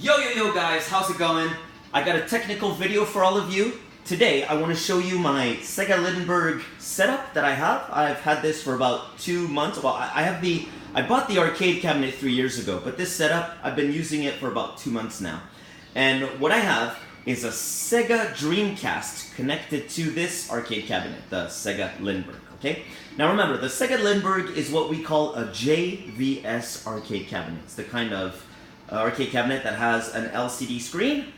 Yo guys, how's it going? I got a technical video for all of you. Today I want to show you my Sega Lindbergh setup that I have. I've had this for about 2 months. Well, I bought the arcade cabinet 3 years ago, but this setup, I've been using it for about 2 months now. And what I have is a Sega Dreamcast connected to this arcade cabinet, the Sega Lindbergh, okay? Now remember, the Sega Lindbergh is what we call a JVS arcade cabinet. It's the kind of arcade cabinet that has an LCD screen.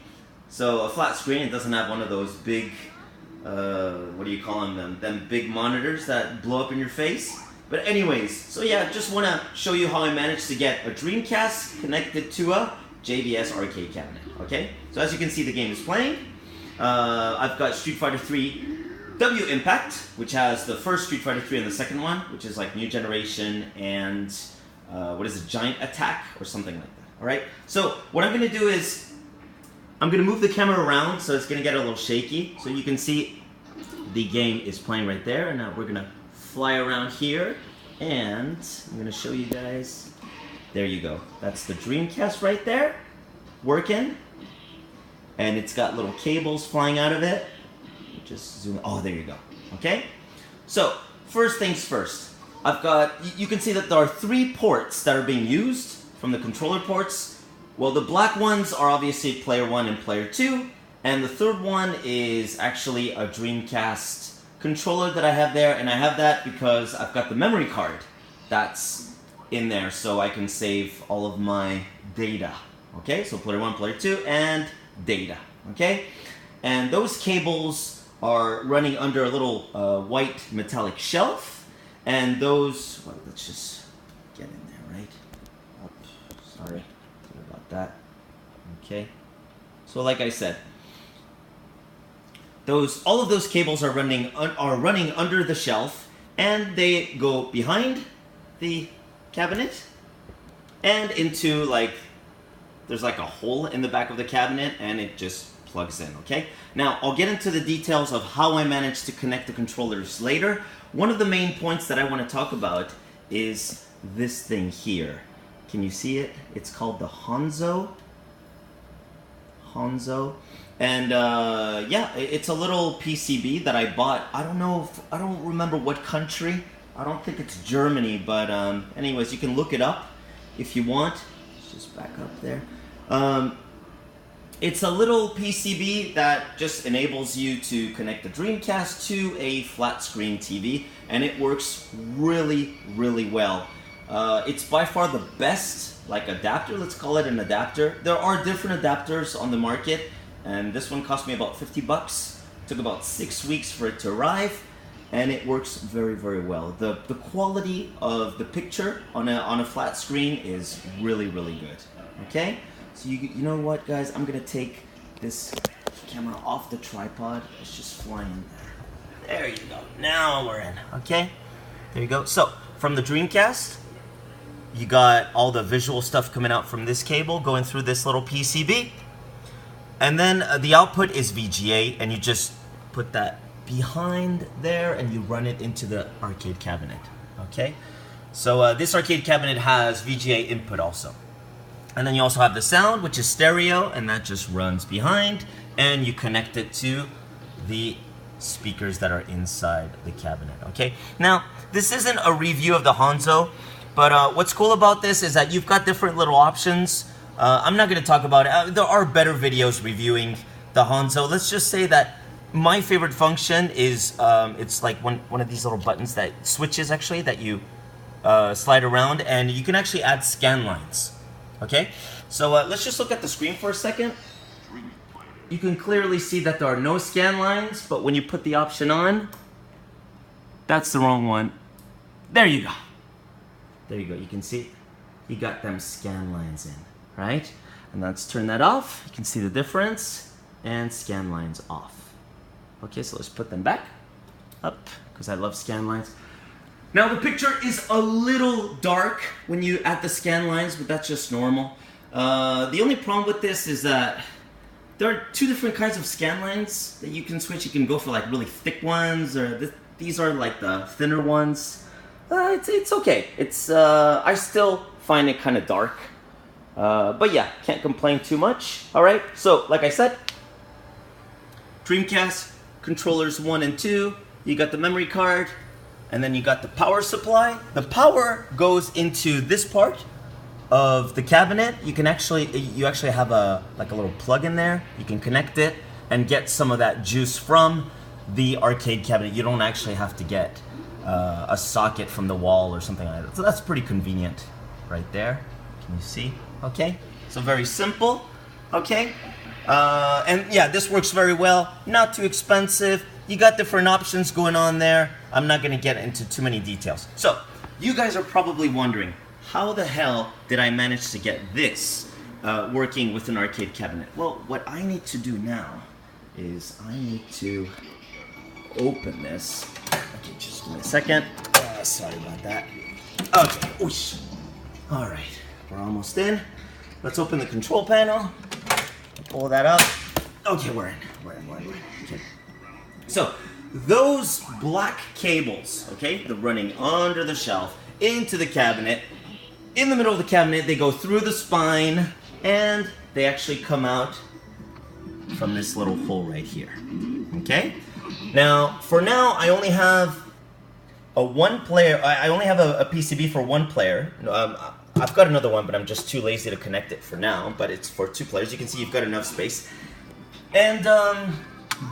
So a flat screen, it doesn't have one of those big, what do you call them? Them big monitors that blow up in your face. But anyways, so yeah, just want to show you how I managed to get a Dreamcast connected to a JVS arcade cabinet, okay? So as you can see, the game is playing. I've got Street Fighter 3 W Impact, which has the first Street Fighter 3 and the second one, which is like New Generation and, what is it, Giant Attack or something like that, alright? So what I'm going to do is, I'm going to move the camera around so it's going to get a little shaky. So you can see the game is playing right there. And now we're going to fly around here. And I'm going to show you guys. There you go. That's the Dreamcast right there. Working. And it's got little cables flying out of it. Just zoom. Oh, there you go. Okay? So, first things first. I've got, you can see that there are 3 ports that are being used from the controller ports. Well, the black ones are obviously player 1 and player 2, and the third one is actually a Dreamcast controller that I have there, and I have that because I've got the memory card that's in there, so I can save all of my data. Okay, so player 1, player 2, and data. Okay, and those cables are running under a little white metallic shelf, and those, well, let's just get in there, right? Oops, sorry. About that. Okay. So like I said, all of those cables are running under the shelf, and they go behind the cabinet and into there's like a hole in the back of the cabinet, and it just plugs in, okay? Now, I'll get into the details of how I managed to connect the controllers later. One of the main points that I want to talk about is this thing here. Can you see it? It's called the Hanzo. And yeah, it's a little PCB that I bought. I don't remember what country. I don't think it's Germany, but anyways, you can look it up if you want. Let's just back up there. It's a little PCB that just enables you to connect the Dreamcast to a flat screen TV, and it works really, really well. It's by far the best adapter, let's call it an adapter. There are different adapters on the market, and this one cost me about 50 bucks. It took about 6 weeks for it to arrive, and it works very, very well. The quality of the picture on a flat screen is really, really good. Okay? So you know what, guys? I'm gonna take this camera off the tripod. It's just flying there. There you go. Now we're in. Okay? There you go. So, from the Dreamcast, you got all the visual stuff coming out from this cable going through this little PCB. And then the output is VGA, and you just put that behind there and you run it into the arcade cabinet. Okay? So this arcade cabinet has VGA input also. And then you also have the sound, which is stereo, and that just runs behind, and you connect it to the speakers that are inside the cabinet. Okay? Now, this isn't a review of the Hanzo. But what's cool about this is that you've got different little options. I'm not going to talk about it. There are better videos reviewing the Hanzo. Let's just say that my favorite function is it's like one of these little buttons that switches actually that you slide around, and you can actually add scan lines. Okay, so let's just look at the screen for a second. You can clearly see that there are no scan lines, but when you put the option on, that's the wrong one. There you go. There you go, you can see you got them scan lines in, right? And let's turn that off. You can see the difference, and scan lines off. Okay, so let's put them back up, because I love scan lines. Now the picture is a little dark when you add the scan lines, but that's just normal. The only problem with this is that there are 2 different kinds of scan lines that you can switch. You can go for really thick ones, or these are like the thinner ones. It's okay. It's I still find it kind of dark. But yeah, can't complain too much. All right, so like I said, Dreamcast controllers 1 and 2. You got the memory card, and then you got the power supply. The power goes into this part of the cabinet. You actually have a little plug in there. You can connect it and get some of that juice from the arcade cabinet. You don't actually have to get a socket from the wall or something like that. So that's pretty convenient right there. Can you see? Okay, so very simple. Okay, and yeah, this works very well. Not too expensive. You got different options going on there. I'm not gonna get into too many details. So you guys are probably wondering, how the hell did I manage to get this working with an arcade cabinet? Well, what I need to do now is I need to open this. Okay, just give me a second. Sorry about that. Okay, oosh. All right, we're almost in. Let's open the control panel. Pull that up. Okay, we're in. Okay. So, those black cables, okay, they're running under the shelf, into the cabinet. In the middle of the cabinet, they go through the spine, and they actually come out from this little hole right here. Okay? Now, for now, I only have a one player. I only have a PCB for one player. I've got another one, but I'm just too lazy to connect it for now. But it's for 2 players. You can see you've got enough space. And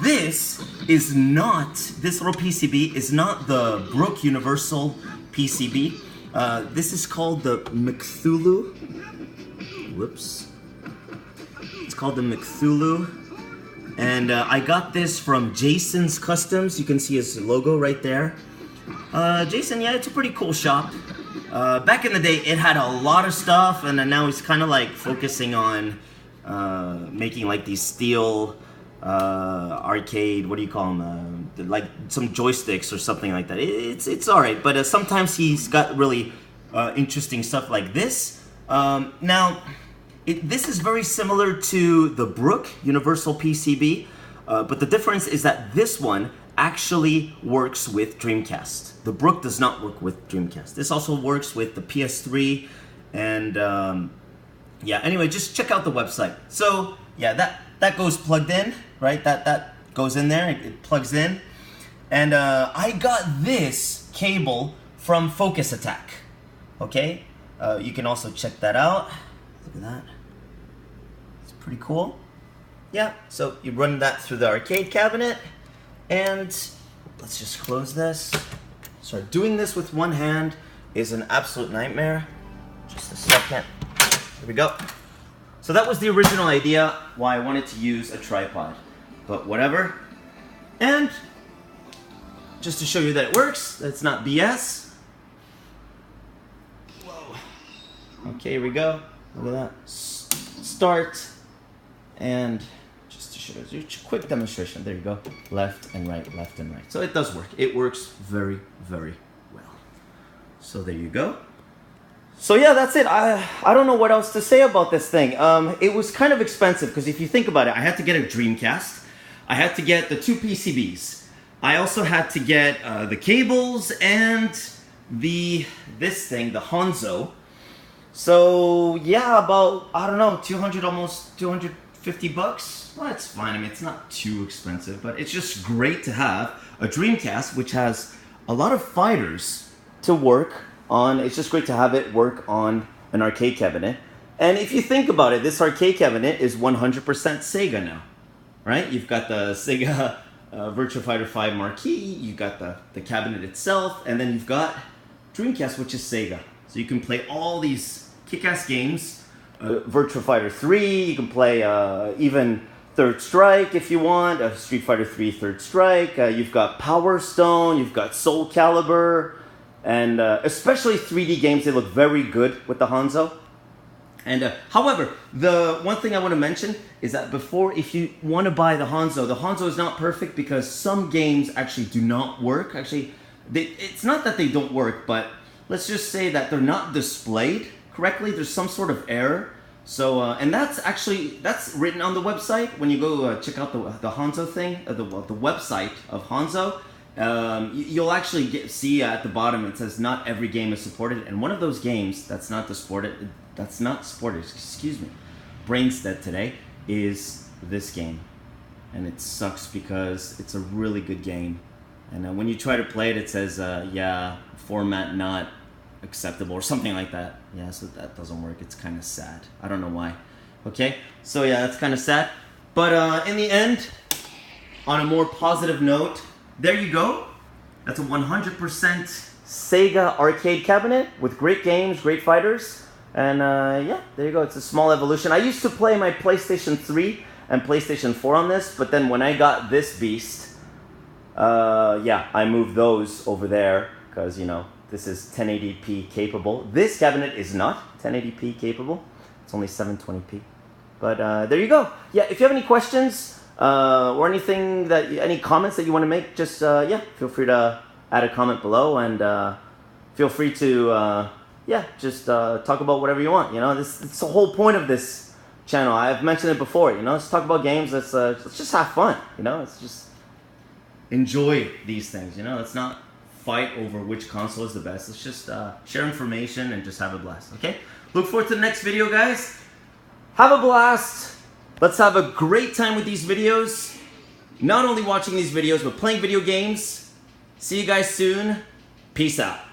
this little PCB is not the Brook Universal PCB. This is called the Cthulhu. Whoops. It's called the Cthulhu. And I got this from Jason's Customs. You can see his logo right there. Jason, yeah, it's a pretty cool shop. Back in the day, it had a lot of stuff, and then now he's kind of like focusing on making like these steel arcade, what do you call them? Like some joysticks or something like that. It's all right, but sometimes he's got really interesting stuff like this. Now, this is very similar to the Brook Universal PCB, but the difference is that this one actually works with Dreamcast. The Brook does not work with Dreamcast. This also works with the PS3, and yeah, anyway, just check out the website. So yeah, that goes plugged in, right? That goes in there, it plugs in. And I got this cable from Focus Attack, okay? You can also check that out. Look at that. It's pretty cool. Yeah, so you run that through the arcade cabinet, and let's just close this. Sorry, doing this with one hand is an absolute nightmare. Just a second. Here we go. So that was the original idea why I wanted to use a tripod, but whatever. And just to show you that it works, that's not BS. Whoa. Okay, here we go. Look at that. Start, and just to show you a quick demonstration. There you go. Left and right, left and right. So it does work. It works very, very well. So there you go. So yeah, that's it. I don't know what else to say about this thing. It was kind of expensive because if you think about it, I had to get a Dreamcast. I had to get the 2 PCBs. I also had to get the cables and this thing, the Hanzo. So yeah, about, I don't know, 200, almost 250 bucks. Well, it's fine. I mean, it's not too expensive, but it's just great to have a Dreamcast, which has a lot of fighters to work on. It's just great to have it work on an arcade cabinet. And if you think about it, this arcade cabinet is 100% Sega now, right? You've got the Sega Virtua Fighter 5 marquee, you've got the cabinet itself, and then you've got Dreamcast, which is Sega. So you can play all these kick-ass games. Virtua Fighter 3, you can play even Third Strike if you want, Street Fighter 3 Third Strike. You've got Power Stone, you've got Soul Calibur, and especially 3D games, they look very good with the Hanzo. And however, the one thing I want to mention is that before, if you want to buy the Hanzo is not perfect because some games actually do not work. Actually, it's not that they don't work, but let's just say that they're not displayed correctly. There's some sort of error. So, and that's written on the website. When you go check out the Hanzo thing, the website of Hanzo, you'll actually see at the bottom it says not every game is supported, and one of those games that's not supported that's not spoilers, excuse me, brain's dead today, is this game. And it sucks because it's a really good game. And when you try to play it, it says, yeah, format not acceptable or something like that. Yeah, so that doesn't work. It's kind of sad. I don't know why. Okay, so yeah, that's kind of sad. But in the end, on a more positive note, there you go. That's a 100% Sega arcade cabinet with great games, great fighters. And yeah, there you go. It's a small evolution. I used to play my PlayStation 3 and PlayStation 4 on this, but then when I got this beast, yeah, I moved those over there because, you know, this is 1080p capable. This cabinet is not 1080p capable. It's only 720p. But there you go. Yeah, if you have any questions or anything any comments that you want to make, just yeah, feel free to add a comment below, and feel free to yeah, just talk about whatever you want. You know, it's the whole point of this channel. I've mentioned it before. You know, let's talk about games. Let's just have fun. You know, let's just enjoy these things. You know, let's not fight over which console is the best. Let's just share information and just have a blast. Okay. Look forward to the next video, guys. Have a blast. Let's have a great time with these videos. Not only watching these videos, but playing video games. See you guys soon. Peace out.